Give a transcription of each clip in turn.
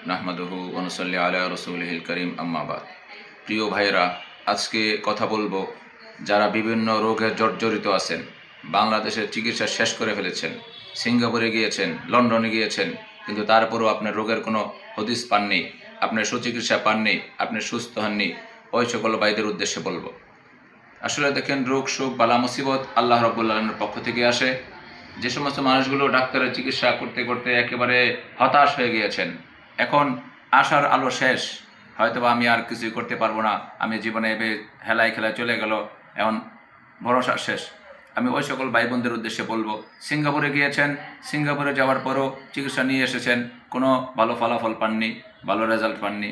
নাহমাদুহু ওয়া নুসাল্লি আলা রাসূলিহিল কারীম আম্মা বাদ। প্রিয় ভাইরা, আজকে কথা বলবো যারা বিভিন্ন রোগে জর্জরিত আছেন, বাংলাদেশের চিকিৎসা শেষ করে ফেলেছেন, সিঙ্গাপুরে গিয়েছেন, লন্ডনে গিয়েছেন, কিন্তু তারপরেও আপনার রোগের কোনো হদিস পাননি, আপনার সুচিকিৎসা পাননি, আপনি সুস্থ হননি, ওই সকল ভাইদের উদ্দেশ্যে বলবো। আসলে দেখেন, রোগ শোক বালা মুসিবত আল্লাহ রাব্বুল আলামিনের পক্ষ থেকে আসে। যে সমস্ত মানুষগুলো ডাক্তারের চিকিৎসা করতে করতে একেবারে হতাশ হয়ে গিয়েছেন, এখন আশার আলো শেষ, হয়তোবা আমি আর কিছুই করতে পারবো না, আমি জীবনে হেলায় খেলায় চলে গেল, এখন ভরসা শেষ। আমি ওই সকল ভাই বোনদের উদ্দেশ্যে বলবো, সিঙ্গাপুরে গিয়েছেন, সিঙ্গাপুরে যাওয়ার পরও চিকিৎসা নিয়ে এসেছেন, কোনো ভালো ফলাফল পাননি, ভালো রেজাল্ট পাননি।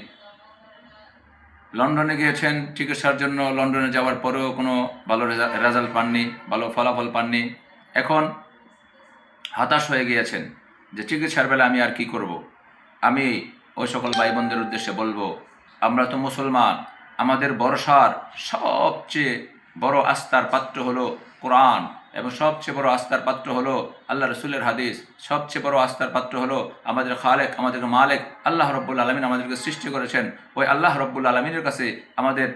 লন্ডনে গিয়েছেন চিকিৎসার জন্য, লন্ডনে যাওয়ার পরেও কোনো ভালো রেজাল্ট পাননি, ভালো ফলাফল পাননি। এখন হতাশ হয়ে গিয়েছেন যে চিকিৎসার বেলা আমি আর কি করব। আমি ওই সকল ভাই বোনদের উদ্দেশ্যে বলবো, আমরা তো মুসলমান, আমাদের ভরসার সবচেয়ে বড় আস্থার পাত্র হলো কোরআন, এবং সবচেয়ে বড় আস্থার পাত্র হলো আল্লাহ রসুলের হাদিস, সবচেয়ে বড় আস্থার পাত্র হলো আমাদের খালেক, আমাদের মালেক আল্লাহ রব্বুল আলমিন আমাদেরকে সৃষ্টি করেছেন। ওই আল্লাহ রব্বুল আলমিনের কাছে আমাদের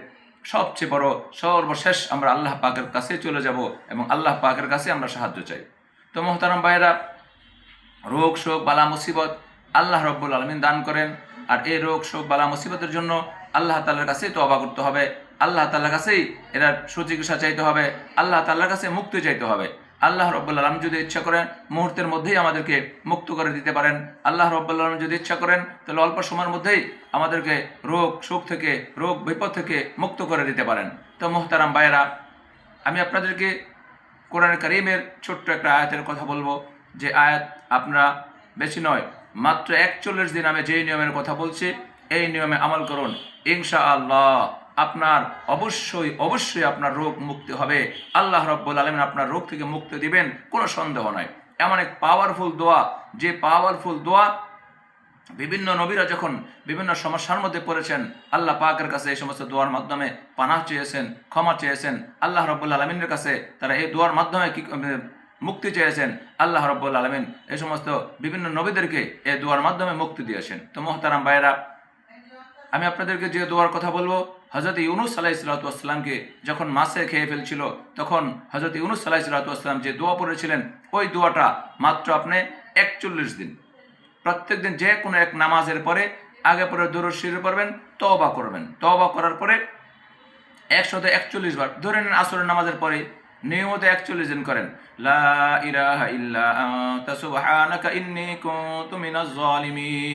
সবচেয়ে বড়, সর্বশেষ আমরা আল্লাহ পাকের কাছে চলে যাব এবং আল্লাহ পাকের কাছে আমরা সাহায্য চাই। তো মোহতারাম ভাইয়েরা, রোগ শোক বালা মুসিবত আল্লাহ রব্বুল আলমিন দান করেন, আর এই রোগ শোক বালা মুসিবতের জন্য আল্লাহ তাআলার কাছেই তওবা করতে হবে, আল্লাহ তাআলার কাছেই এরা সুচিকিৎসা চাইতে হবে, আল্লাহ তাআলার কাছে মুক্তি চাইতে হবে। আল্লাহ রব্বুল আলমিন যদি ইচ্ছা করেন মুহূর্তের মধ্যেই আমাদেরকে মুক্ত করে দিতে পারেন। আল্লাহ রব্বুল আলমিন যদি ইচ্ছা করেন তাহলে অল্প সময়ের মধ্যেই আমাদেরকে রোগ শোক থেকে, রোগ বিপদ থেকে মুক্ত করে দিতে পারেন। তো মোহতারাম ভাইয়েরা, আমি আপনাদেরকে কোরআন কারীমের ছোট্ট একটা আয়াতের কথা বলবো, যে আয়াত আপনারা বেশি নয়, মাত্র 41 দিন আমি যেই নিয়মের কথা বলছি এই নিয়মে আমল করুন, ইনশাআল্লাহ আপনার অবশ্যই আপনার রোগ মুক্তি হবে। আল্লাহ রাব্বুল আলামিন আপনার রোগ থেকে মুক্তি দিবেন, কোনো সন্দেহ নাই। এমন এক পাওয়ারফুল দোয়া, যে পাওয়ারফুল দোয়া বিভিন্ন নবীরা যখন বিভিন্ন সমস্যার মধ্যে পড়েছেন, আল্লাহ পাকের কাছে এই সমস্ত দোয়ার মাধ্যমে পানাহ চেয়েছেন, ক্ষমা চেয়েছেন। আল্লাহ রাব্বুল আলামিনের কাছে তারা এই দোয়ার মাধ্যমে মুক্তি চেয়েছেন। আল্লাহ রাব্বুল আলামিন এই সমস্ত বিভিন্ন নবীদেরকে এই দোয়ার মাধ্যমে মুক্তি দিয়েছেন। তো মোহতারাম ভাইয়েরা, আমি আপনাদেরকে যে দোয়ার কথা বলবো, হযরত ইউনূস আলাইহিসসালাতু ওয়াসসালামকে যখন মাছে খেয়ে ফেলছিল, তখন হযরত ইউনূস আলাইহিসসালাতু ওয়াসসালাম যে দোয়া পড়েছিলেন, ওই দোয়াটা মাত্র আপনি 41 দিন প্রত্যেক দিন যে কোনো এক নামাজের পরে আগে পরে দুরূদ শরীফ পড়বেন, তওবা করবেন। তওবা করার পরে 141 বার, ধরে নেন আসরের নামাজের পরে নিয়মিত 41 দিন করেন, লা ইলাহা ইল্লা আনতা সুবহানাকা ইন্নী কুনতু মিনাজ জালিমিন।